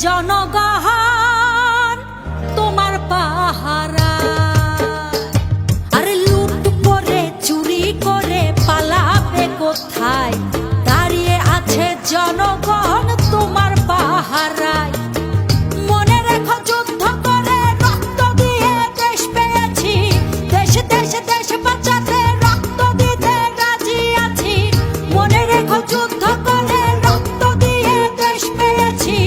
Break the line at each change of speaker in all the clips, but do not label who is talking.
জনগণ তোমার পাহারা, আরে লুট করে চুরি করে পালাবে কোথায়? দাঁড়িয়ে আছে জনগণ তোমার পাহারায়। মনে রেখো যুদ্ধ করে রক্ত দিয়ে দেশ পেয়েছি, দেশ দেশ দেশ বাঁচাতে রক্ত দিতে রাজি আছি। মনে রেখো যুদ্ধ করে রক্ত দিয়ে দেশ পেয়েছি,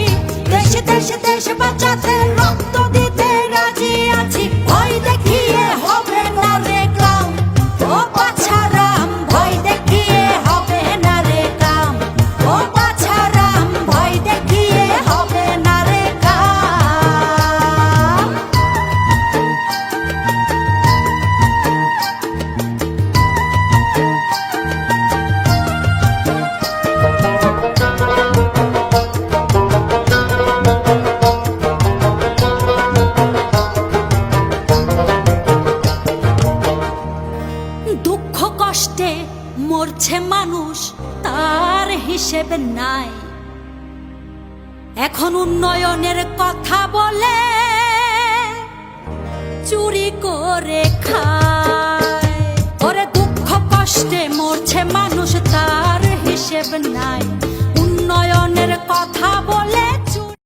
দেশ দেশ দেশ বাঁচাতে রক্ত দিতে রাজি আছি। ভয় দেখিয়ে হবে না রে কাম, ও বাছারাম ভয় দেখিয়ে হবে না রে কাম, ও বাছারাম ভয় দেখিয়ে হবে না রে কাম। দুঃখ কষ্টে মরছে মানুষ, তার হিসেব নাই। এখন উন্নয়নের কথা বলে চুরি করে খা।